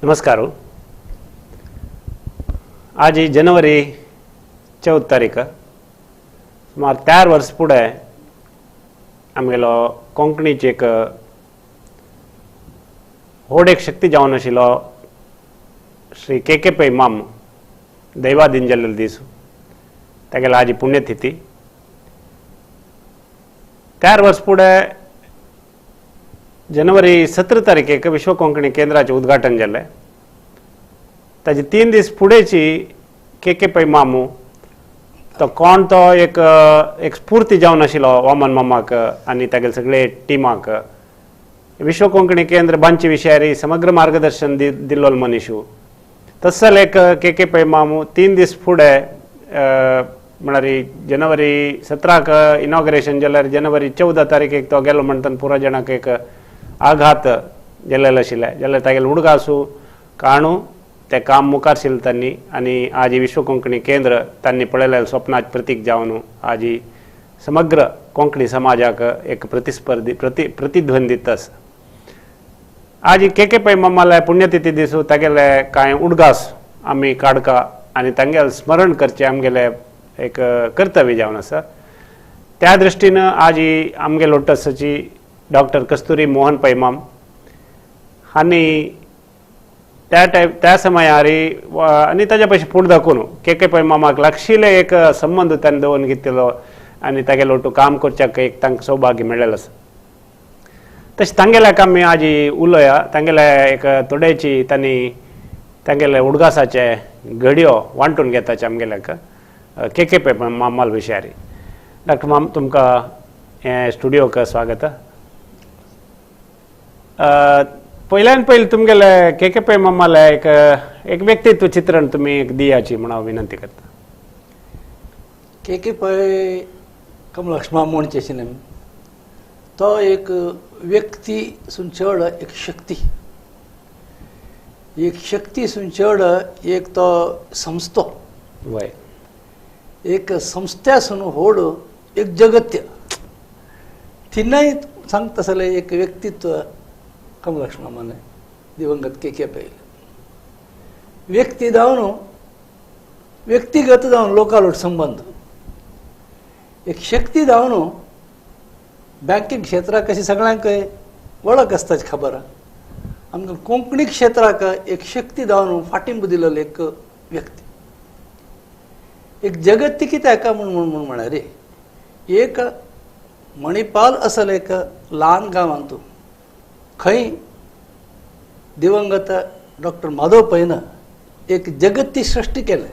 नमस्कार. आज जनवरी 14 तारीख सुमार 4 वर्ष पुढे आमगेलो कोंकणीची एक व्हड एक शक्ती जावन आशिल्लो श्री के पै माम दैवादीन जाल्लेलो दीस तागेलो आज पुण्यतिथी. 4 वर्ष पुढे जनवरी 17 तारखेक विश्व कोंकणी केंद्राचें उद्घाटन जालें. ताजे 3 दीस फुडेंची के पै मामू तो कोण तो एक स्फूर्ती जावन आशिल्लो वामन मामाक आनी तागेले सगळे टिमाक. विश्व कोंकणी केंद्र बांदचे विशयारी समग्र मार्गदर्शन दिल्लो मनीसू. तस्सल एक के पै मामू 3 दीस फुडें म्हळ्यार जनवरी 17क इनॉग्रेशन जाल्यार जनवरी 14 तारखेक तो गेलो म्हणटन पुरो जाणांक एक आघात जाल्लेलो आशिल्लें. जाल्यार तागेलो उडगासू काणू ते काम मुखार तांणी आनी आज विश्व कोंकणी केंद्र तांणी पळयलेल्या स्वप्नाचें प्रतीक जावन आज समग्र कोंकणी समाजाक एक प्रतिध्वनीत आसा. आज के पै मामाले पुण्यतिथी दिसू तागेले कांय उडगास आमी काडका आनी तांगेलें स्मरण करचें आमगेलें एक कर्तव्य जावन आसा. त्या दृश्टीन आज आमगेलो ट्रस्टाची डॉक्टर कस्तुरी मोहन पै माम हांणी त्या समयार आनी ताज्या पयशे फुडें दाखोवन के पै मामाक लागशिल्ले एक संबंद ताणें दवरून घेतिल्लो आनी तागेलो काम करच्याक एक तांकां सौभाग्य मेळ्ळेलें आसा. तशें तांगेल्याक आमी आज उलोवया. तांगेले एक थोडेची तांणी तांगेले उडगासाचे घडयो वांटून घेताचे आमगेल्याक के पै मामाल विशयारी. डॉक्टर माम तुमकां हे स्टुडियोक स्वागत. पयल्यान पयलीं तुमगेले के पै मामाले एक व्यक्तित्व चित्रण तुमी एक दियाची म्हणून विनंती करता. के पै कमलक्ष्मा म्हणचे आशिल्ले तो एक व्यक्ती सून चड एक शक्ती सून चड एक तो संस्थो वय एक संस्थ्यासून व्हड एक जगत्य तिनय सांगता आसले एक व्यक्तित्व कमलक्ष्मा माने दिवंगत के पै. व्यक्ती जावन व्यक्तिगत जावन लोकालोट संबंध एक शक्ती जावन बँकिंग क्षेत्राक अशी सगळ्यांक वळख आसता खबर. आमकां कोंकणी क्षेत्राक एक शक्ती जावन फाटींब दिलेलो एक व्यक्ती. एक जगत्य कित्याक म्हळ्यार एक मणिपाल आसले एक ल्हान गांवांत खंय दिवंगत डॉक्टर माधव पैन एक जगत्य सृश्टी केलें.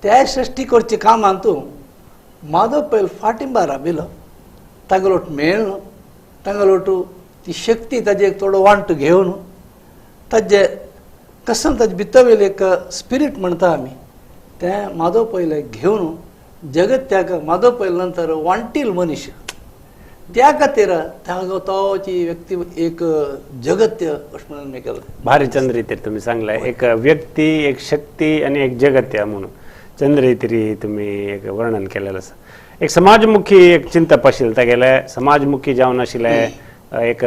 त्या सृश्टी करचे कामांत माधव पै फाटींबा राबिलो. तागेलोट मेळ्ळो तागेलोट ती शक्ती ताजे एक थोडो वांट घेवन ताजे कसन ताजे भितर एक स्पिरीट म्हणटा आमी तें माधव पैले घेवन जगत्याक माधव पैल नंतर वांटील मनीस त्या खातीर तोची व्यक्ती एक जगत्य अशें म्हणून मी केलं. भारी चंद्रितीर तुम्ही सांगलाय एक व्यक्ती एक शक्ती आणि एक जगत्य म्हणून चंद्रितीरी तुम्ही एक वर्णन केलेलं आसा. एक समाजमुखी एक चिंतप आशिल्लें तागेले समाजमुखी जावन आशिल्ले एक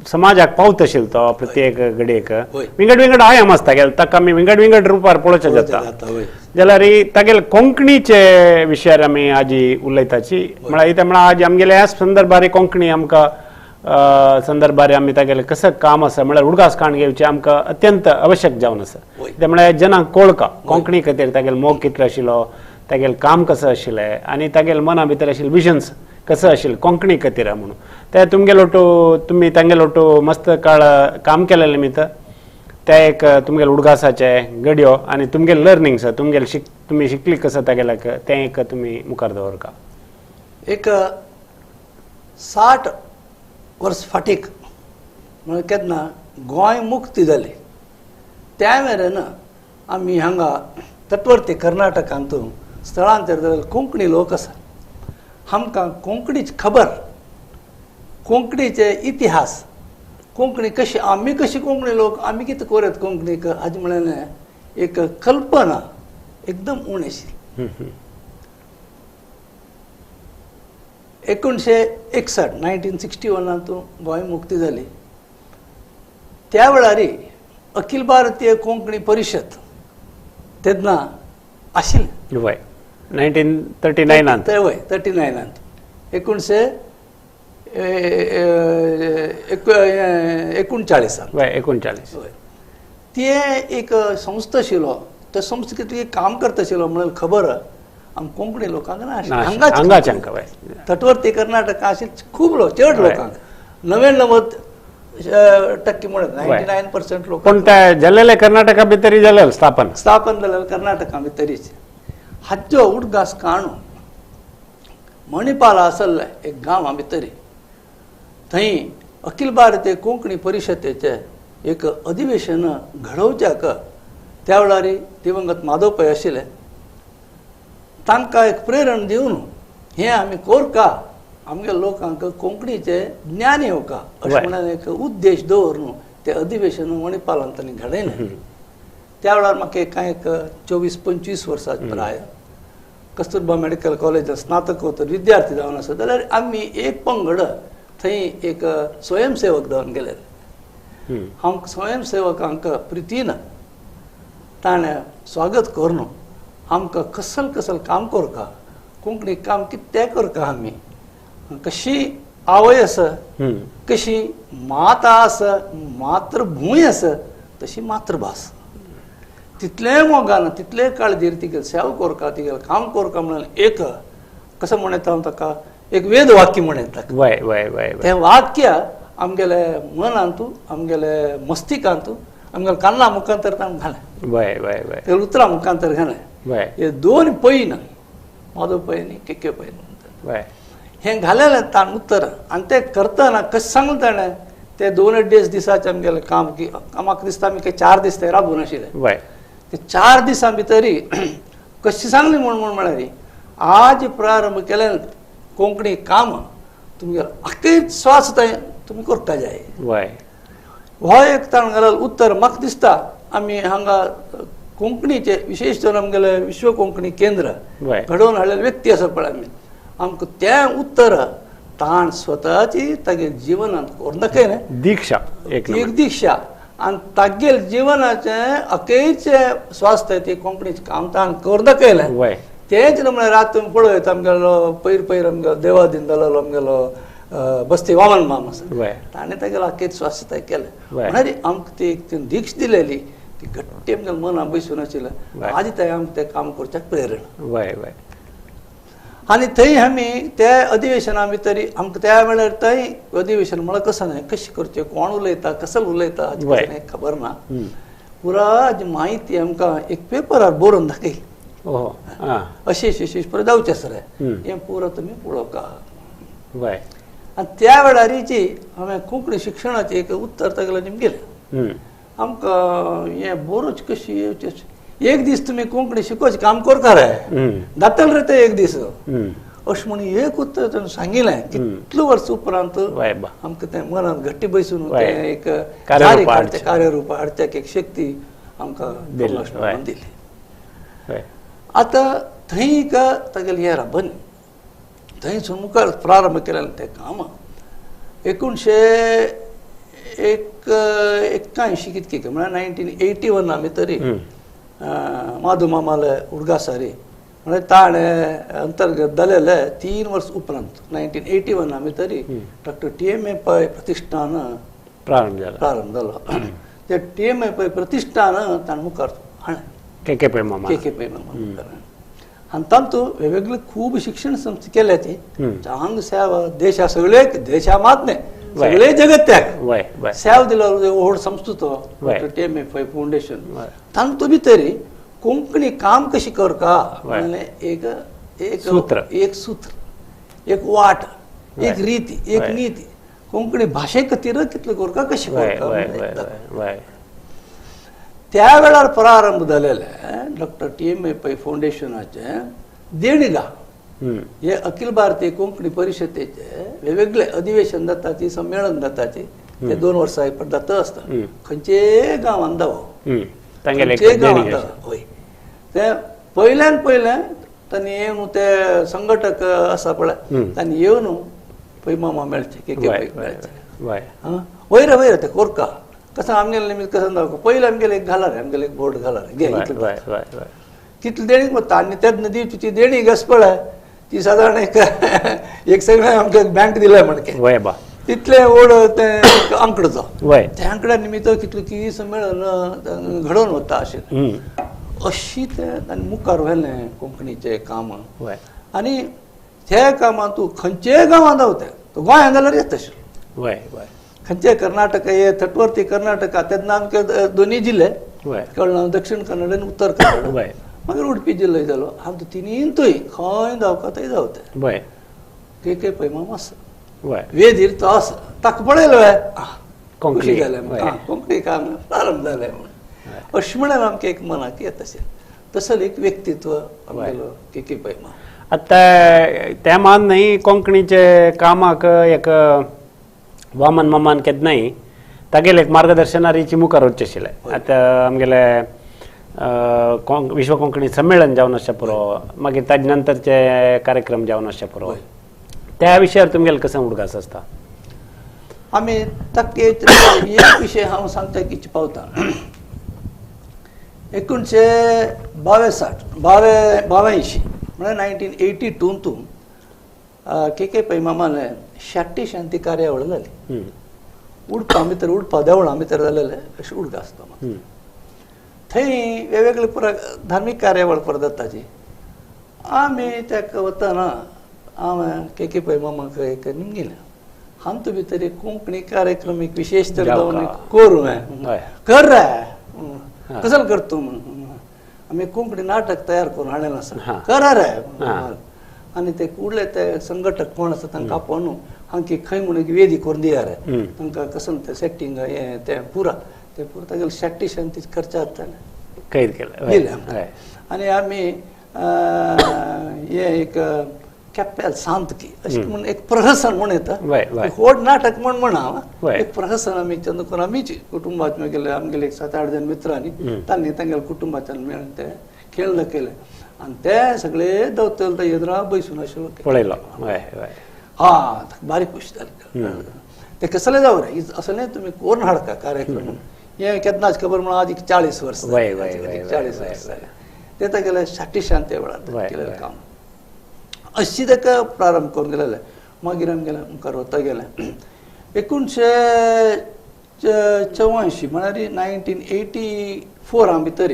समाजाक पावत आशिल्लो तो प्रत्येक घडयेक विंगड आयाम आसता गेले ताका आमी विंगड रुपार पळोवचें जाता. जाल्यार तागेले कोंकणीचे विशयार आमी आज उलयताची म्हळ्यार आज आमगेले ह्या संदर्भार कोंकणी आमकां संदर्भार आमी तागेले कसं काम आसा म्हळ्यार उडगास काण घेवचें आमकां अत्यंत आवश्यक जावन आसा. ते म्हळ्यार जनांक कळका कोंकणी खातीर तागेलो मोग कितलो आशिल्लो तागेलें काम कसं आशिल्लें आनी तागेले मना भितर आशिल्ले विजन्स कसं आशिल्लें कोंकणी खातीर म्हणून ते तुमी तांगेलो मस्त काळ काम केलेले निमित्त ते एक तुमगेले उडगासाचे घडयो आनी तुमगेले लर्निंग्स तुमगेले तुमी शिकली कसं तागेल्याक तें एक तुमी मुखार दवरका. एक 60 वर्स फाटीक म्हळ्यार केन्ना गोंय मुक्ती जाली त्या मेरेन आमी हांगा तटवर्ती कर्नाटकांत स्थळांतर जाल्ले कोंकणी लोक आसा. आमकां कोंकणीची खबर कोंकणीचे इतिहास कोंकणी कशी आमी कशी कोंकणी लोक आमी कितें करत कोंकणीक हाजे म्हळ्यार एक कल्पना एकदम उणी आशिल्ली. 1961 1961 गोंय मुक्ती जाली त्या वेळारी अखिल भारतीय कोंकणी परिषद तेन्ना आशिल्लें. वय 1939 ते वय 39 1939 वय 39 वय ती एक संस्था आशिल्लो त्या संस्थेत काम करता आशिल्लो म्हणून खबर आम कोंकणी लोकांक ना हांगाच्यांक वय तटवर्ती कर्नाटका आशिल्ले खूब लोक चड लोकांक 99% म्हणत 99% लोक पण त्या जाल्लेले कर्नाटका भितरी जालें स्थापन जालें कर्नाटका भितरीच हाच्यो उडगास काणू मणिपाल आसले एक गांवा भितरी थंय अखिल भारतीय कोंकणी परिशदेचे एक अधिवेशन घडोवच्याक त्या वेळार दिवंगत माधव पै आशिल्ले तांकां एक प्रेरण दिवन हें आमी कोरका आमगे लोकांक कोंकणीचे ज्ञान येवका अशें म्हणून एक उद्देश दवरून तें अधिवेशन मणिपालांत तांणी घडयलें. त्या वेळार म्हाका कांय 24-25 वर्सां प्राय कस्तुरबा मेडिकल कॉलेजांत स्नातकोत्तर विद्यार्थी जावन आसा जाल्यार आमी एक पंगड थंय एक स्वयंसेवक जावन गेलेले. आमकां स्वयंसेवकांक प्रितीन ताणें स्वागत करून आमकां कसल कसल काम करका कोंकणी काम कितें करका आमी कशी आवय आसा कशी माता आसा मातृभूंय आसा तशी मातृभास तितले मोगान तितले काळजीर तिगे सेवा करका तिगे काम करका म्हणून एक कसं म्हणटा हांव ताका एक वेद वाक्य म्हणटा वय वय वय तें वाक्य आमगेले मनांतू आमगेले मस्तिकांतू आमगेले कान्ना मुखांतर ताणें घालें वय वय वय ते उतरां मुखांतर घालें वय हे दोन पै ना माधव पै न्ही के पै वय हें घालेलें ताण उत्तर आनी तें करतना कशें सांगलें ताणें ते 2-2.5 दिसाचें आमगेलें काम की म्हाका दिसता आमी 4 दीस थंय राबून आशिल्ले वय ते 4 दिसां भितरी कशी सांगली म्हणून म्हळ्यार आज प्रारंभ केलें कोंकणी काम तुमगे अखेर स्वास तुमी करता जाय वय हो एक ताण घालल उत्तर म्हाका दिसता आमी हांगा कोंकणीचे विशेश करून आमगेले विश्व कोंकणी केंद्र घडोवन हाडलेले व्यक्ती आसा पळय आमी आमकां तें उत्तर ताण स्वताची तागे जिवनांत कोरून दाखयलें दीक्षा एक दीक्षा आनी तागेल जिवनाचें अखेरचे स्वास्थ्य ते कोंकणीचें काम ताण करून दाखयलें. तेच म्हळ्यार आतां तुमी पळयत आमगेलो पयर आमगेलो देवादीन जालोलो आमगेलो बस्ती वामन माम आसा ताणें तागेलो अखेर स्वास्थ्य केलें म्हळ्यार आमकां ती एक दीक्ष दिलेली ती घट्टी आमगेल्या मनां बसून आशिल्लें आज थंय आमकां तें काम करच्याक प्रेरण. आनी थंय आमी त्या अधिवेशना भितर आमकां त्या वेळार थंय अधिवेशन म्हळ्यार कसं न्हय कशें करचें कोण उलयता कसं उलयता हाची खबर ना पुरा हाजी म्हायती आमकां एक पेपरार बरोवन दाखय अशें पुरो जावचें सर हें पुरो तुमी पळोवका. आनी त्या वेळारीची हांवें कोंकणी शिक्षणाचें एक उत्तर तागेलें निमगेलें आमकां हें बरोवच कशी येवचें एक दीस तुमी कोंकणी शिकोवचें काम करता रे जातलें रे तें एक दीस अशें म्हणून एक उत्तर ताणें सांगिल्लें कितलो वर्स उपरांत आमकां तें मनांत घट्टी बसून एक कार्यरूप हाडच्याक एक शक्ती आमकां दिली. आतां थंय तागेलें हें राबन थंयसून मुखार प्रारंभ केलेलें तें काम 1981 कितके म्हळ्यार 1981 भितरी माधव मामाले उडगासारी म्हणजे ताणें अंतर्गत जालेले 3 वर्स उपरांत 1981 भितरी डॉक्टर TMA पै प्रतिश्ठान प्रारंभ जालो. ते TMA पै प्रतिश्ठान ताणें मुखार हाडलें के पै मामा आनी तातूंत वेगवेगळे खूब शिक्षण संस्था केल्या ती हांगा सेवा देशा सगळे देशा मात न्ही सगळे जगत्याक सेवा दिलो व्हड संस्था तो डॉक्टर TMA पै फाउंडेशन तातूंत भितर कोंकणी काम कशी करता एक सूत्र एक वाट एक रीती एक नीती कोंकणी भाशे खातीर कितलो करता कशी करता. त्या वेळार प्रारंभ जालेले डॉक्टर TMA पै फाउंडेशनाचे देणगा हे अखिल भारतीय कोंकणी परिशदेचे वेगवेगळे अधिवेशन जाताची संमेलन जाताची ते 2 वर्सां जाता आसता खंयचे गांवांत जावं खंयचे गांवांत हय ते पयल्यान पयलें तांणी येवन ते संघटक आसा पळय तांणी येवन पै मामा मेळचे के मेळचे वयर ते कोरका कसं आमगेले निमित्त कसं दाखव पहिले आमगेले एक घाला रे आमगेले एक बोर्ड घाला रे घे इतलं वय वय वय कितली देणी मग आणि त्यात नदी ती देणी गसपळ आहे ती साधारण एक एक सगळं आमच्या बँक दिलाय म्हणके वय बा तिथले ओढ ते अंकडचा वय त्या अंकड्या निमित्त कितलं की संमेलन घडवून होता असे अशी ते आणि मुखार व्हायले कोंकणीचे काम वय आणि त्या कामात तू खंयचे गावात धावते तो गोंयांत जाल्यार येत तशें वय वय खंयचे कर्नाटका ये तटवर्ती कर्नाटका तेन्ना आमचे दोन्ही जिल्हे वय कळना दक्षिण कन्नड आणि उत्तर कन्नड वय मागीर उडपी जिल्लो जालो आमचो तिनींतूय खंय धांवता थंय धांवता वय के पैमा मास वय वेदीर तो आसा ताका पळयलो कोंकणी खुशी जालें कोंकणी काम प्रारंभ जालें म्हणून अशें म्हणून आमकां एक मनाक येत तशें तसं एक व्यक्तित्व आमगेलो के पैमा आता त्या मान न्ही कोंकणीचे कामाक एक वामन मामान केन्नाय तागेले एक मार्गदर्शनारीची मुखार वचचें आशिल्लें आतां आमगेले विश्व कोंकणी संमेलन जावन आसचें पुरो मागीर ताजे नंतरचे कार्यक्रम जावन आसचें पुरो त्या विशयार तुमगेले कसं उडगास आसता आमी ताका एक विशय हांव सांगता की पावता 1982 म्हणजे 1982 के पैमामाने शाट्टी शांती कार्यावळ जाली उडपा भितर उडपा देवळां भितर जालेले अशें उडगां आसता थंय वेगवेगळे पुरा धार्मीक कार्यावळ पुरो जाताची आमी ताका वतना हांवें के पैमामाक एक निमगेलें हांतू भितर एक कोंकणी कार्यक्रम एक विशेष तर जावन करूं कर रे कसं करतो म्हणून आमी कोंकणी नाटक तयार करून हाडलेलें आसा करा रे आनी ते कुडले ते संघटक कोण आसा तांकां आपोवन हांगा खंय म्हणून वेदी करून दिया रे तांकां कसं ते सेटिंग हें ते पुरा तागेले शाट्टी शांती खर्च जाताले कैद केलें दिले आनी आमी हे एक कॅप्याल सांतकी अशें म्हणून एक प्रहसन म्हणून येता व्हड नाटक म्हणा एक प्रहसन आमी तेन्ना करून आमीच कुटुंबाचे गेले आमगेले 7-8 जण मित्रांनी तांणी तांगेल्या कुटुंबाच्यान मेळून ते खेळ केले आनी ते सगळे दवतले येद्रा बसून आशिल्लो पळयलो हा बारीक खुश जाले ते कसले जावं रे असं नाही तुम्ही कोण हाडका कार्यक्रम हे केन्नाच खबर म्हणून आदीक 40 वर्स 40 वर्स जाले ते तागेले शाट्टी शांती वेळार केलेलें काम अशी ताका प्रारंभ करून गेलेले मागीर आमगेले मुखार वता गेले 1984 म्हळ्यार 1984 भितर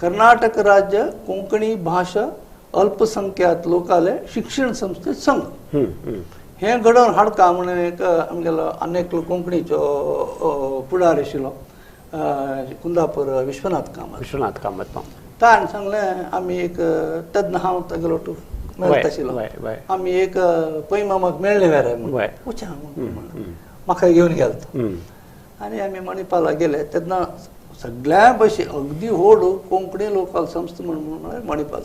कर्नाटक राज्य कोंकणी भाषा अल्पसंख्याक लोकाले शिक्षण संस्थे संघ हे घडोवन हाडका म्हणून एक आमगेलो अनेक कोंकणीचो फुडार आशिल्लो कुंदापूर विश्वनाथ कामत ताण सांगलें आमी एक तेन्ना हांव तागेलो मेळत आशिल्लो आमी एक पैमामाक मेळ्ळे वेरे वचा म्हाका घेवन गेलो आनी आमी मणिपाला गेले तेन्ना सगळ्या भशेन अगदी व्हड कोंकणी लोकल संस्था म्हणून मणिपाल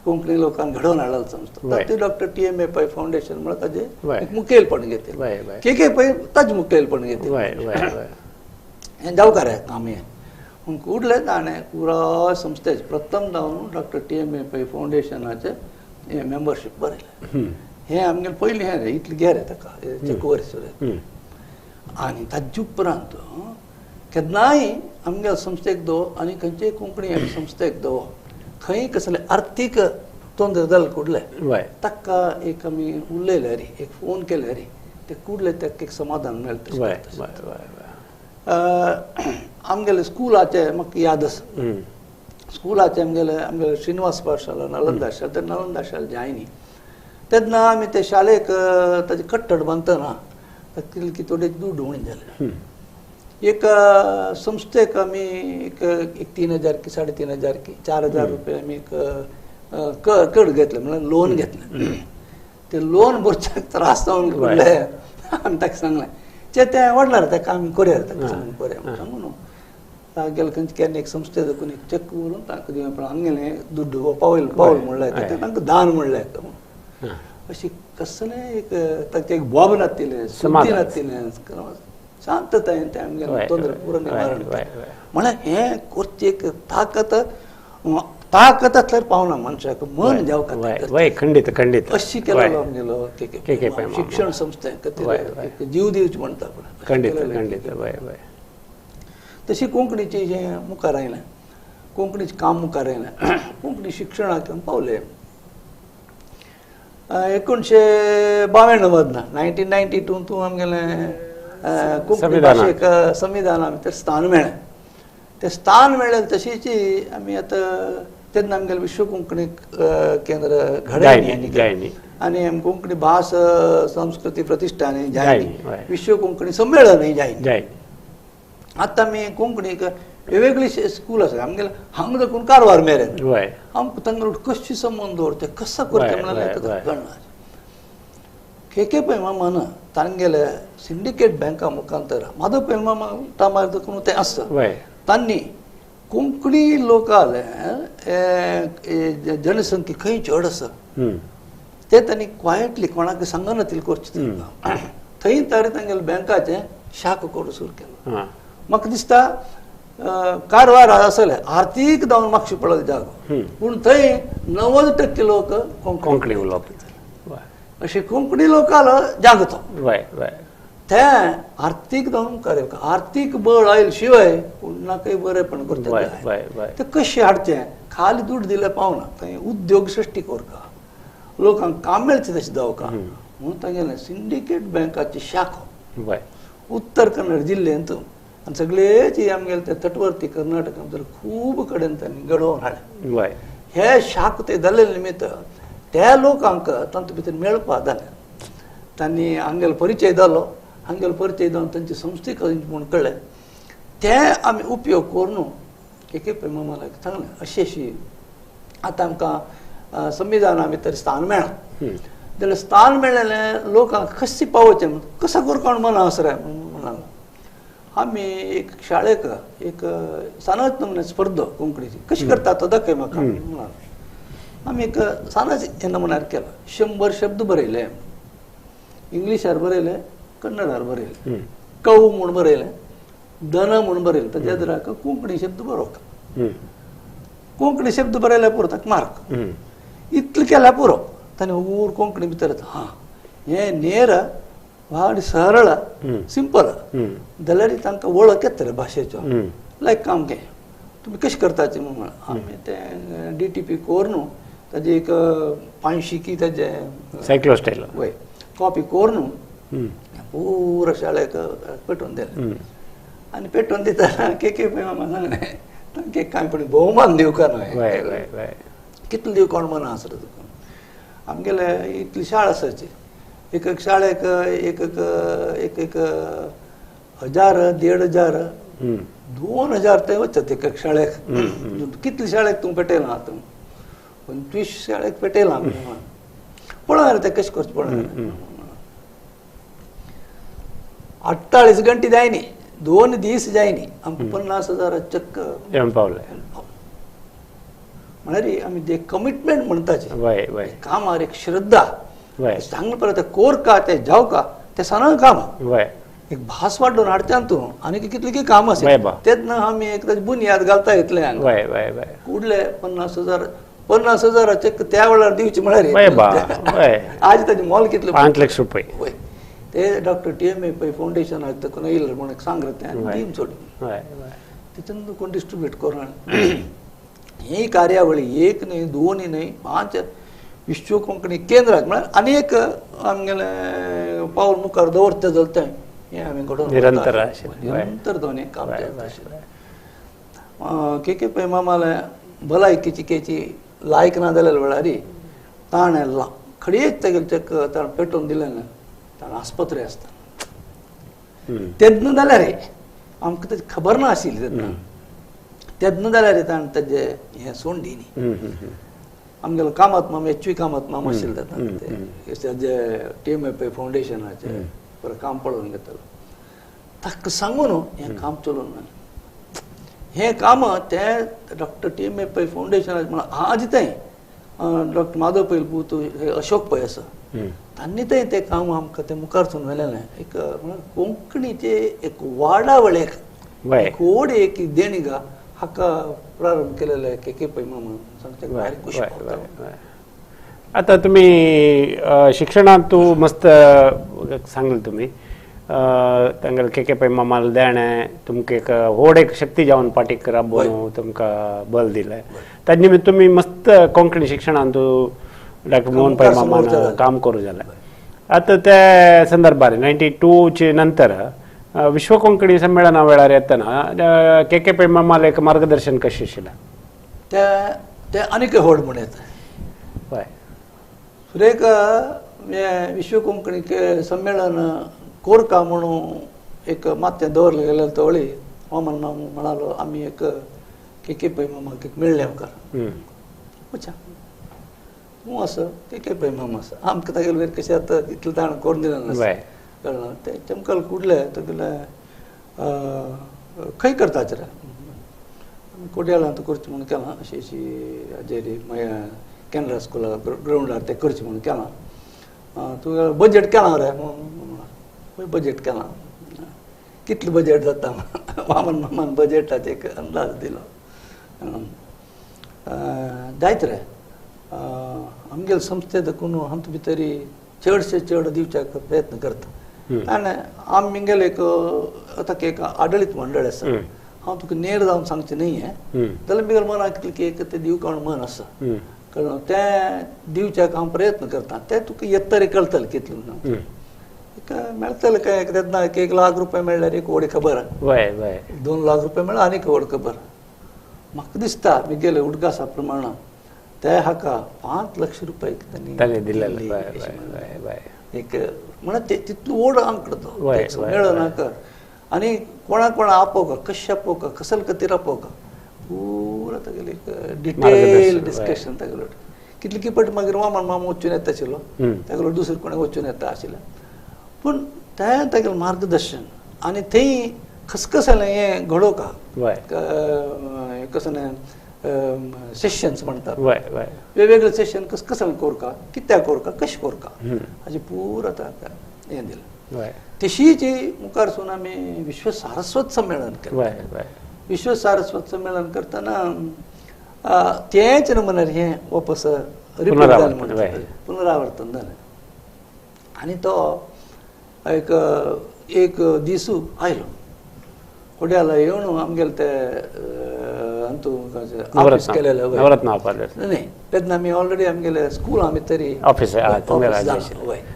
कोंकणी लोकांक घडोवन हाडलेली संस्था ती डॉक्टर TMA पै फाउंडेशन म्हणून ताजे एक मुखेलपण घेतले के पै ताजे मुखेलपण घेतले हें जावकार आमी कुडले ताणें पुराय संस्थेचे प्रथम जावन डॉक्टर TMA पै फाउंडेशनाचे हें मेंबरशीप भरयलें हें आमगेलें पयलीं हें रे इतलें घे रे ताका चेकवरीस आनी ताजे उपरांत केन्नाय आमगेल्या संस्थेक दो आनी खंयचेय कोंकणी संस्थेक दो खंय कसले आर्थीक तोंदर जालें कुडले ताका एक आमी उलयले रे एक फोन केले रे ते कुडले ताका एक समाधान मेळटा आमगेले स्कुलाचे म्हाका याद आसा स्कुलाचे आमगेले श्रीनिवास पाठशाला नालंदा शाळा ते नालंदा शाळा जायनी तेन्ना आमी ते शाळेक ताजे कट्टड बांदतना ताका थोडे दूद उणी जाले एक संस्थेक आमी एक 3000 की 3500 की 4000 रुपया आमी एक कड घेतले म्हळ्यार लोन घेतलें ते लोन भरच्याक त्रास जावन पडले आनी ताका सांगलें ते वाडलां ताका आमी करया ताका करया म्हणून गेले खंयचे केन्ना एक संस्थे देखून एक चेक करून ताका दिवं पण आमगेलें दूद पावल म्हणलें तांकां दान म्हणलें म्हणून अशी कसलें एक ताका एक बॉब नातिलें सुद्दी नातिलें शांततायेन ते आमगेलें तोंदर पुरो निवारण म्हळ्यार हें करची एक ताकत ताकदांतल्यार पावना मनशाक मन वय जेवका वय खंडित खंडित अशी केलेलो आमगेलो के पै मामा. शिक्षण संस्थेक वय, वय. जीव दिवचे म्हणटा पळय. खंडित केलेलें. खंडित वय वय तशी कोंकणीचे जे मुखार आयलें कोंकणीचें काम मुखार आयलें कोंकणी शिक्षणाक पावले 1992 1992 तूं आमगेलें कोंकणी संविधानाक. भाशेक संविधाना भितर स्थान मेळ्ळें तें स्थान मेळ्ळें तशीच आमी आतां तेन्ना आमगेलें विश्व कोंकणी केंद्र घडयलें जायनी आनी आमी कोंकणी भास संस्कृती प्रतिश्ठान जायनी, जायनी हय. विश्व कोंकणी संमेळनय जायनी जाय आतां आमी कोंकणीक वेगवेगळी स्कूल आसा आमगेले हांगा देखून कारवार मेरेन वय आमकां तांगेर कशी संबंद दवरते कसा वय, करते वय, म्हणल्यार वय. कळना के पै मामान तांगेले सिंडिकेट बँका मुखांतर माधव पै मामा टायमार देखून तें आसता वय तांणी कोंकणी लोकाले जनसंख्या खंय चड आसा ते तांणी क्वायटली कोणाक सांगनातील करचें थंय तरी तांगेले बँकाचे शाख करूं सुरू केलो हां म्हाका दिसता कारवार आसले आर्थीक जावन म्हापशे पडलो जागो पूण थंय 90% लोक कोंकणी उलोवप वय अशे कोंकणी लोकांलो जागो तो वय वय ते आर्थीक जावन कार्य आर्थीक बळ आयले शिवाय कोणाकय बरेपण करता वय वय वय ते कशें हाडचें खाली दूड दिलें पावना थंय उद्योग सृश्टी करता लोकांक काम मेळचें तशें जावका म्हणून तांगेलें सिंडिकेट बँकाची शाखो वय उत्तर कन्नड जिल्ल्यांत आनी सगळेची आमगेले ते तटवर्ती कर्नाटका भितर खूब कडेन तांणी घडोवन हाडलें वय हे शाख ते जाल्ले निमित्त त्या लोकांक तांचे भितर मेळपा जालें तांणी हांगेलो परिचय जालो हांगेलो परिचय जावन तांची संस्थीक म्हूण कळ्ळें ते आमी उपयोग करून के पै मामाक सांगलें अशी अशी आतां आमकां संविधाना भितर स्थान मेळ्ळां जाल्यार स्थान मेळ्ळेलें लोकांक कशें पावोवचें कसा करपाक मना आसा रे म्हणालो आमी एक शाळेक एक सानाच नमुने स्पर्धा कोंकणीची कशी करता तो दाखय म्हाका म्हणालो आमी एक सानाच हे नमुन्यार केलो 100 शब्द बरयले इंग्लिशार बरयले कन्नडार बरयले कौ म्हूण बरयले दन म्हूण बरयले ताच्या एदराक कोंकणी शब्द बरोवप कोंकणी शब्द बरयल्या पुरो ताका मार्क इतलें केल्यार पुरो ताणें ऊर कोंकणी भितर हां हें नेर वाड सरळ सिंपल जाल्यार तांकां वळख येता रे भाशेचो लायक काम घे तुमी कशें करताचे म्हूण आमी तें DTP कोर न्हू ताजे एक 500 की ताजे सायक्लोस्टायल वय कॉपी कोर न्हू पुरो शाळेक पेटोवन दिलें आनी पेटोवन दितना के पै मामा सांगलें तांकां कांय पूण भोवमान दिवका न्हय वय वय वय कितले दिवं कोण मना आसता तुका आमगेले इतली शाळा आसाची एक एक शाळेक एक एक एक 1000 1500 2000 ते वचत एक एक शाळेक कितले शाळेक तूं पेटयलां आतां 25 शाळेक पेटयलां पळोवया ते कशें करचें पळोवया 48 घंटे जायनी 2 दीस जायनी आमकां 50,000 चक्क येवन पावले म्हळ्यार आमी जे कमिटमेंट म्हणटाचे वय वय कामार एक श्रद्धा वय सांगले परत ते कोरका ते जावका ते सना काम वय एक भास वाडून हाडच्यान तूं आनी कितले की काम वय आसा बा. तेन्ना आमी एक ताची बुनयाद घालता इतले वय वय वय कुडले 50,000 चेक त्या वेळार दिवचे वय बा म्हळ्यार वय आज ताचें मोल कितलें 5 लाख रुपये वय ते डॉक्टर TMA पै फावंडेशनाक देखून येयलें म्हण सांगलें तें वय. टीम सोडून वय वय त्याच्यानं कोण डिस्ट्रीब्यूट करून ही कार्यावळी एक न्हय 2 न्हय 5 विश्व कोंकणी केंद्राक म्हळ्यार आनी एक आमगेलें पावल मुखार दवरता जाल्यार तें हें आमी घडोवन निरंतर आशिल्लें. निरंतर दोन एक काम वय चलता वय आशिल्लें के पै मामाले भलायकेची केची लायक ना जाल्या वेळार ताणें खडयेच तेगेलें चेक ताणें पेटोवन दिलें ना ताणें आस्पत्री आसता तेन्ना जाल्यार आमकां तेची खबर ना आशिल्ली तेन्ना जाल्यार ताणें तेजें हें सोडून दिली आमगेलो कामत माम HV कामत माम आशिल्लो तेजे TMA पै फावंडेशनाचे बरें काम पळोवन घेतलो ताका सांगून हें काम चलोवन हें काम तें डॉक्टर TMA पै फावंडेशनाचे म्हण आज तें डॉक्टर माधव पै पूत अशोक पै आसा तांणी तें काम आमकां तें मुखारसून व्हेलेलें एक कोंकणीचे एक वाडावळेक वय एक व्हड एक देणगा हाका प्रारंभ केलेला आहे के पै मामा सांगता भारी खुशी भोगता. आता तुम्ही शिक्षणात तू मस्त सांगल तुम्ही तांगल के पै मामाला देणे तुमका एक व्हड एक शक्ती जावन पाठीक राबोवन तुमका बल दिलंय त्या निमित्त तुम्ही मस्त कोंकणी शिक्षणात तू डॉक्टर मोहन पै मामान काम करू झालं. आता त्या संदर्भात 92 चे नंतर विश्व कोंकणी संमेलना वेळार येतना के पै मामाला एक मार्गदर्शन कशें आशिल्लें ते आनीक व्हड म्हण येता. हय सुरेख विश्व कोंकणी संमेलन कोरका म्हणून एक मातें दवरलें गेलें तवळी मामान मामू म्हणालो आमी एक के पै मामाक एक मेळ्ळे मुखार अच्छा हूं असं के पै मामा आसा आमकां तागेले वेर कशें आतां इतलें ताण करून दिलें कळना ते चमकल कुडले तगेले खंय करताच रे कोड्याळांत करचें म्हणून केलां अशी हाजेर कॅनरा स्कुला ग्रावंडार ते करचें म्हणून केलां तुवें बजेट केलां रे पळय बजेट केलां कितलें बजेट जाता मामान बजेटाचो एक अंदाज दिलो जायत रे आमगेले संस्थे देखून हांव भितर चडशे चड दिवच्याक प्रयत्न करता आनी आमगेले एक आतां एक आडळीत मंडळ आसा हांव तुका नेर जावन सांगचें न्ही हें जाल्यार म्हगेल्या मनाक कितलें एक तें दिवका म्हूण मन आसा कळ्ळें तें दिवच्याक हांव प्रयत्न करता तें तुका येतरे कळटलें कितलें म्हणून एक मेळटलें काय तेन्ना 1 लाख रुपया मेळ्ळ्यार एक व्हड खबर 2 लाख रुपया मेळ्ळ्यार आनीक व्हड खबर म्हाका दिसता म्हगेले उदकासा प्रमाण ते हाका 5 लाख रुपया तांणी दिल्ले एक म्हणून तितलो व्हड आंकडो तो मेळनाका आनी कोणाक आपोवका कशें आपोवका कसले खातीर आपोवका पुरो तागेलें एक डिटेल डिस्कशन तागेलो कितले किपट मागीर मामान मामा वचून येता आशिल्लो तागेलो दुसरें कोणें वचून येता आशिल्लें पूण तें तागेलें मार्गदर्शन आनी थंय खसखसलें हें घडोवका कसलें सेशन्स म्हणटात वेगवेगळे सेशन कसलें कोरका कित्याक कोरका कशें कोरका हाजें पुरो ताका हें दिलें. तशीच मुखार सून आमी विश्व सारस्वत संमेलन केलें. विश्व सारस्वत संमेलन करतना तेच नमुन्यार हें वापस रिपीट जालें म्हणटा पुनरावर्तन जालें आनी तो एक दिसू आयलो कोड्याला येवन आमगेले ते ऑफिस केलेलें न्ही तेन्ना आमी ऑलरेडी आमगेले स्कूल आमी तरी ऑफिस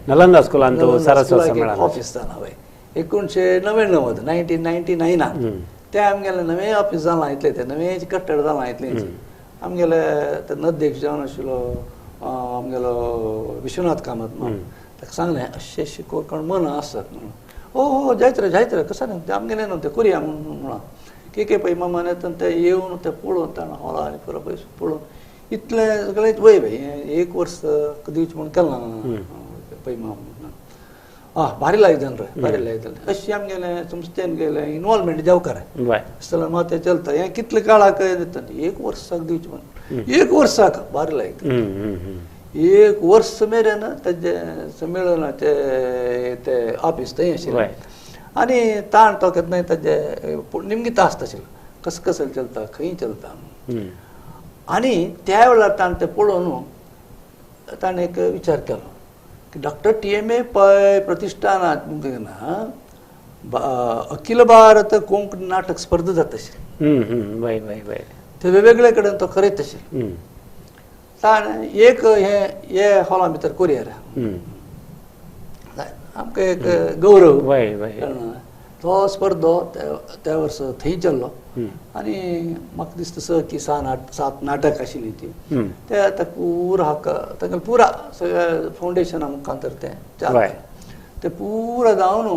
नालंदा स्कुलांत ऑफिस जालां वय 1999 1999 तें आमगेलें नवें ऑफिस जालां इतलें तें नवें कट्टड जालां इतलेंच आमगेले तेन्ना अध्यक्ष जावन आशिल्लो आमगेलो विश्वनाथ कामत ताका सांगलें अशें कोण मन आसत म्हणून हो जायत रे कसं न्ही तें आमगेलें न्हू तें करया म्हणून के पै मामान येता तें येवन तें पळोवन ताणें हॉला आनी पुरो पयस पळोवन इतलें सगळें वय एक वर्स दिवचें म्हणून केलां पै मामा भारी लायक जालें रे भारी लायक जालें अशें आमगेलें संस्थेन गेलें इनवॉल्वमेंट जावका रे जाल्यार मात तें चलता हें कितलें काळाक दिता 1 वर्साक दिवचें म्हणून 1 वर्साक भारी लायक 1 वर्स मेरेन तेजें संमेलनाचें तें ऑफिस थंय आशिल्लें आनी ताण तो केन्नाय ताजें निमगीत आसता आशिल्लो कसलें चलता खंय चलता आनी त्या वेळार ताणें तें पळोवन ताणें एक विचार केलो की डॉक्टर TMA पै प्रतिश्ठानात अखिल भारत कोंकणी नाटक स्पर्धा जाता आशिल्ली ते वेगवेगळे कडेन तो करीत आशिल्लो ताणें एक हे हॉला भितर करया रे आमकां एक गौरव तो स्पर्धो त्या वर्सा थंय चल्लो आनी म्हाका दिसता 6 की 7 नाटक आशिल्लीं ती ते आतां पुरो हाका ताका पुरा सगळ्या फावंडेशना मुखांतर तें चालता तें पुरो जावन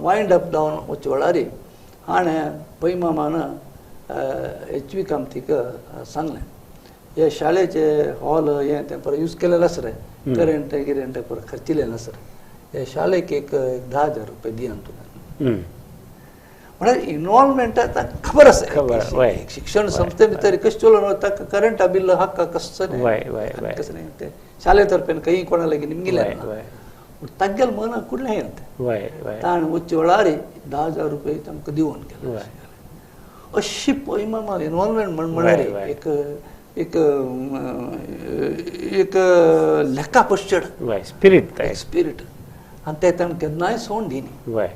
वायंड अप जावन वचे वेळार हाणें पै मामान HV कामतीक सांगलें हे शाळेचे हॉल हें तें परत यूज केलेलें आसा रे करंट गिरेंट परत खर्चिल्लें नासा रे हे शाळेक एक 10,000 रुपया दियान तुका म्हळ्यार इनवॉल्वमेंट खबर आसा शिक्षण संस्थे भितर कशें चलोवन ताका करंटा बिल हाका कसं न्ही तें शाळे तर्फेन खंय कोणा लागीं निमगिलें तागेलें मनाक कुडलें येता ताणें वचे वेळार 10,000 रुपया तांकां दिवन केलें अशी पयमा इन्वॉल्वमेंट म्हणल्यार एक एक एक लेखा पश्चड स्पिरीट स्पिरीट आनी ते ताणें केन्नाय सोंड दिनी वय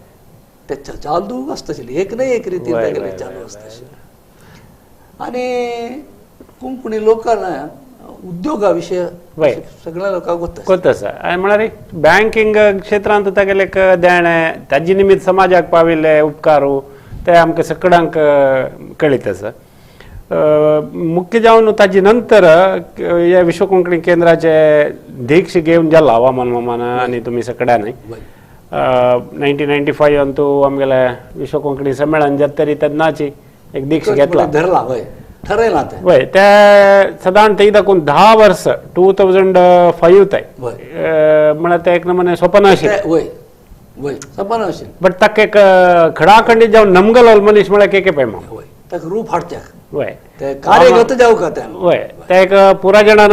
ते चालू आसताशिल्लें एक ना एक रितीन तागेलें चालू आसताशिल्लें आनी कोंकणी लोकांना उद्योगा विशय सगळ्या लोकांक कोत आसा म्हळ्यार बँकिंग क्षेत्रांत तागेले देणे ताजे निमित्त समाजाक पाविल्ले उपकारू ते आमकां सगळ्यांक कळीत आसा मुख्य जावन ताजे नंतर ह्या विश्व कोंकणी केंद्राचे दीक्ष घेवन जाला हवामान मामान आनी तुमी सगळ्यांनी 1995 अंतू आमगेले विश्व कोंकणी संमेलन जाता तरी तेन्नाची एक दीक्ष घेतला धरला ठरयला ते वय ते साधारण ते दाखवून 10 वर्स 2005 ताय म्हळ्यार ते एक नमुने सोपन आशिल्लें वय वय सोपन आशिल्लें बट ताका एक खडाखंडीत जावन नमगल मनीस म्हळ्यार के पैमा वय ताका रूप हाडच्याक वय ते कार्यगत जावं का ते वय ते एक पुरा जाणांन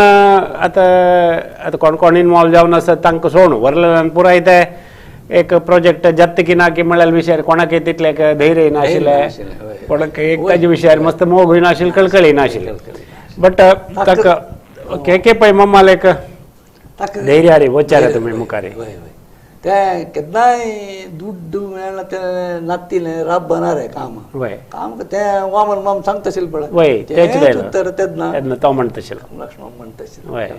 आतां कोण कोण इन्वॉल्व जावन आसत तांकां सोडून व्हरलें पुराय ते एक प्रोजेक्ट जाता की ना की म्हळ्यार विशयार कोणाक तितले धैर्य नाशिल्लें कोणाक एक ताजे विशयार मस्त मोग नाशिल्लें कळकळी नाशिल्लें बट ताका के पैमाल एक धैर्य रे वचार तुमी मुखार ते केन्नाय दूध मेळना ते नातिलें राब बनारे काम काम ते वामन माम सांगताशिल्लें पळय वय तेच उत्तर तेन्ना तो म्हणटाशिल्लो लक्ष्मण म्हणटाशिल्लो वय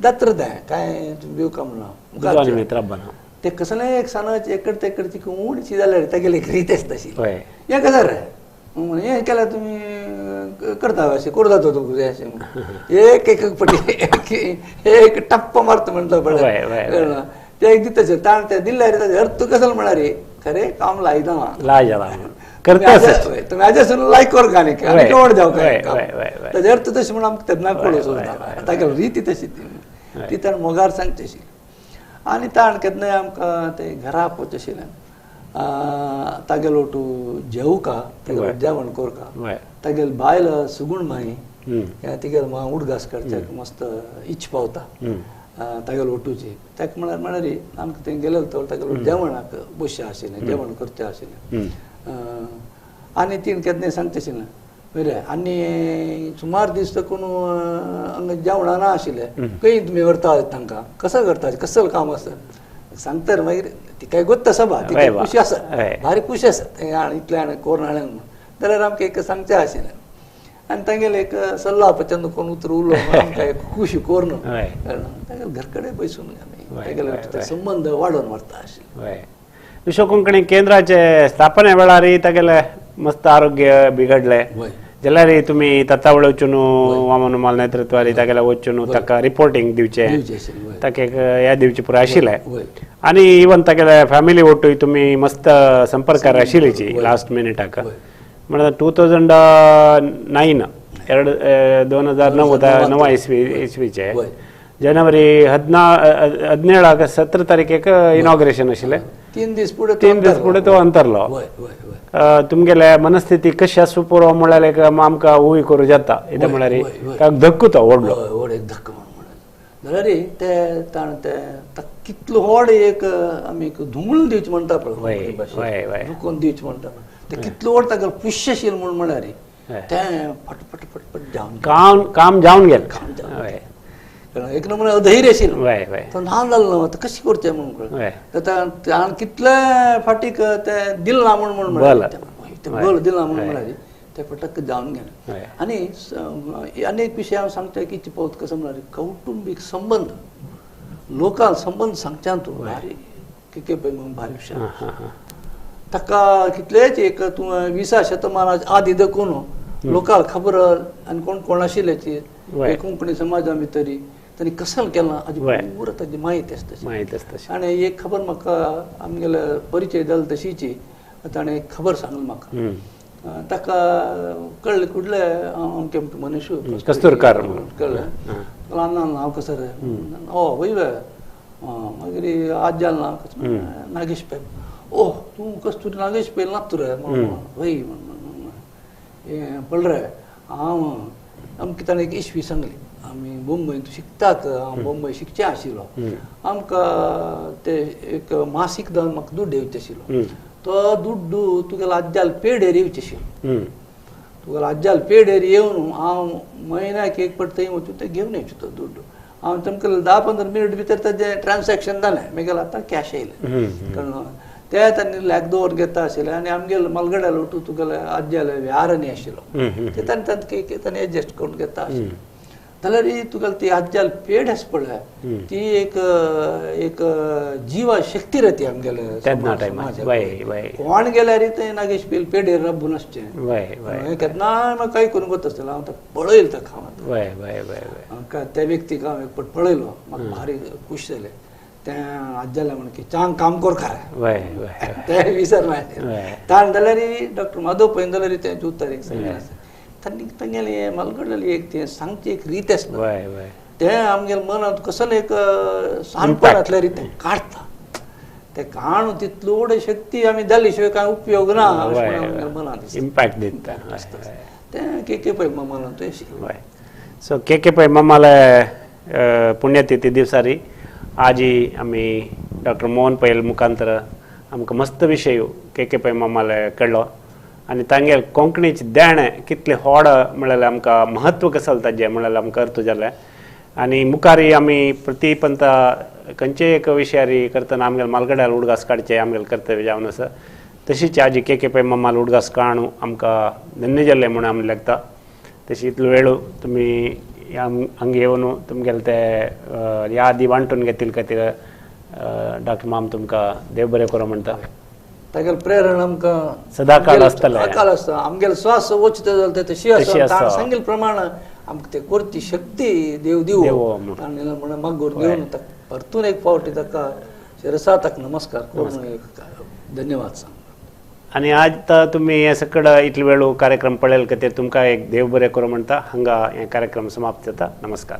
जात्र तें कांय भिव काम ना दोन मित्र बना ते कसलें एक सणाच एकड तेकडची उडची जाल्यार तेगेली एक रीत आसता तशी वय हें कशें रे हें केल्यार तुमी करता अशें करूं जाता तुका अशें एक एक पटी एक टप्प मारता म्हणटा पळय ते एक दिता ताण ते दिल्यार अर्थ कसलो म्हणा रे खरे काम लायता लाय जाला करता तुम्ही आजसून लायक कर का नाही कवड जाव काय ताजे अर्थ तशें म्हणून आमकां तेन्ना कळूं सोदता ताका रीती तशी ती ताणें मोगार सांगची तशी आनी ताण केन्नाय आमकां ते घरा पोचशिल्लें तागेलो तूं जेवका तागेलो जेवण कोरका तागेल बायल सुगूण माई तिगेल उडगास करच्याक मस्त इच पावता तागेलो ओटूची ताका म्हळ्यार आमकां थंय गेलेलो तो तागेलो जेवणाक बसचें आशिल्लें जेवण करचें आशिल्लें आनी तीन केन्नाय सांगचें आशिल्लें बरें आनी सुमार दीस तकून हांगा जेवणां ना आशिल्लें खंय तुमी व्हरता तांकां कसो करता कसलो काम आसा सांगता रे मागीर ती काय गोत्ता सभा ती खुशी आसा भारी खुशी आसा इतलें हाणें कोरून हाडलें म्हणून जाल्यार आमकां एक सांगचें आशिल्लें आनी तांगेले एक सल्ला पचंद कोण उतर उरलो आमकां खुशी कोरून तागेले घरकडे बसून तागेले संबंद वाडोवन व्हरता आशिल्ले विश्व कोंकणी केंद्राचे स्थापने वेळार तागेले मस्त आरोग्य बिगडले जाल्यार तुमी तत्तावळ वचून वामन उमाल नेतृत्वारी तागेले वचून ताका रिपोर्टिंग दिवचें ताका एक हे दिवचे पुरो आशिल्लें आनी इवन तागेले फॅमिली वोटूय तुमी मस्त संपर्कार आशिल्लीची लास्ट मिनिटाक म्हळ्यार 2009 2009 इसवीचे जानेवारी 17 तारीखेक इनॉग्रेशन आशिल्लें 3 दीस पुढे तो अंतरलो तुमगेले मनस्थिती कशी आसूं पुरो म्हळ्यार एक आमकां उय करूं जाता कित्याक म्हळ्यार धक्को तो व्हडलो धक्को जाल्यार ते ताण ते कितलो व्हड एक आमी धुमूल दिवचें म्हणटा पळय दुखोवन दिवचें म्हणटा ते कितलो व्हड ताका पुश्य आशिल्लें म्हूण म्हळ्यार तें फटफट फटफट जावन काम जावन गेलें एक नमुने अधैर्य आशिल्लो तो ल्हान जालो न्हू कशें करचें म्हणून ताण कितले फाटीक ते दिलना म्हणून बल दिलना म्हणून म्हळ्यार ते फटक जावन गेलें आनी एक विशय हांव सांगता की चिपवत कसो म्हळ्यार कौटुंबीक संबंद लोकल संबंद सांगच्यान तूं भारी के म्हणून भारी विशय ताका कितलेच एक तूं 20 शतमाना आदी देखून लोकांक खबर आनी कोण कोण आशिल्ल्याची कोंकणी समाजा भितरी तांणी कसं केलां हाजी पुरो ताजी माहिती आसता आनी एक खबर म्हाका आमगेले परिचय जालो तशीची ताणें एक खबर सांगली म्हाका ताका कळ्ळें कुडले अमके मनीस कस्तुरकार कळ्ळें ल्हान हांव कसो रे वय मागीर आज जाल ना नागेश पै ओह तूं कस्तुरी नागेश पै नात रे वय पळय रे हांव आमकां ताणें एक इश्वी सांगली आमी मुंबय शिकतात हांव मुंबय शिकचें आशिल्लो आमकां ते एक मासीक जावन म्हाका दूद दिवचें आशिल्लो तो दूद तुगेलो आज्याल पेड येवचें आशिल्लो तुका अज्जाल पेडेर येवन हांव म्हयन्याक एक पट थंय वचून ते घेवन येवचो तो दुड्ड हांव तुमकां 10-15 मिनट भितर ताजें ट्रान्सॅक्शन जालें मागीर आतां कॅश येयलें कळ्ळें ते तांणी लायक 2 वर घेता आशिल्ले आनी आमगेले मलगड्या लोटू तुगेले आज्याले व्यारांनी आशिल्लो ते तांणी एडजस्ट करून घेता आशिल्लो जाल्यार ही तुगेले ती आज्याल पेड आसा पळय ती एक जिवा शक्ती रे ती आमगेले कोण गेल्यार ते नागेश पेडेर रब्बून आसचें केन्ना म्हाका काही करून वता आसतलें हांव पळयलें ताका त्या व्यक्तीक हांव एक फावट पळयलो म्हाका भारी खूश जालें तें आज्यालें म्हण की चांग काम कर खरें तें विसरना ताण जाल्यार डॉक्टर माधव पळयन जाल्यार तें उतर एक सांगलें तांगेलें मलगडलेली एक तें सांगची एक रीत आसता तें आमगेल्या मनांत कसले एक सानपणांतल्या रितीन काडटा ते काणू तितलो व्हड शक्ती आमी जाल्ले शिवाय कांय उपयोग ना मनांत इम्पॅक्ट दिता तें के पळय मनांत सो के पळय मम्माले पुण्यतिथी दिवसारी आज आमी डॉक्टर मोहन पैल मुखांतर आमकां मस्त विशय के पळय मम्माले कळ्ळो आनी तांगेल कोंकणीचे देणें कितले व्हड म्हळ्यार आमकां म्हत्व कसं ताजें म्हळ्यार आमकां अर्थ जालें आनी मुखारी आमी प्रतिपंत खंयचेय एक विशयार करतना आमगेले मालगड्यार उडगास काडचें आमगेलें कर्तव्य जावन आसा तशीच आज के पळय मम्माल उडगास काडून आमकां धन्य जाल्लें म्हणून आमी लागता तशी इतलो वेळ तुमी हांगा येवन तुमगेले ते यादी वांटून घेतिले खातीर डॉक्टर माम तुमकां देव बरें करूं म्हणटा तागेलें प्रेरण आमकां सदाकाळ आसतलें सदाकाळ आसता आमगेलें स्वास वचता जाल्यार ते तशी आसा सांगिल्ले प्रमाण आमकां ते करची शक्ती देव दिवो म्हणून मागोर देवन परतून एक फावटी ताका शिरसा ताका नमस्कार करून एक धन्यवाद सांग आनी आज तुमी हे सकड इतलो वेळ कार्यक्रम पळयले खातीर तुमकां एक देव बरें करूं म्हणटा हांगा हे कार्यक्रम समाप्त जाता नमस्कार.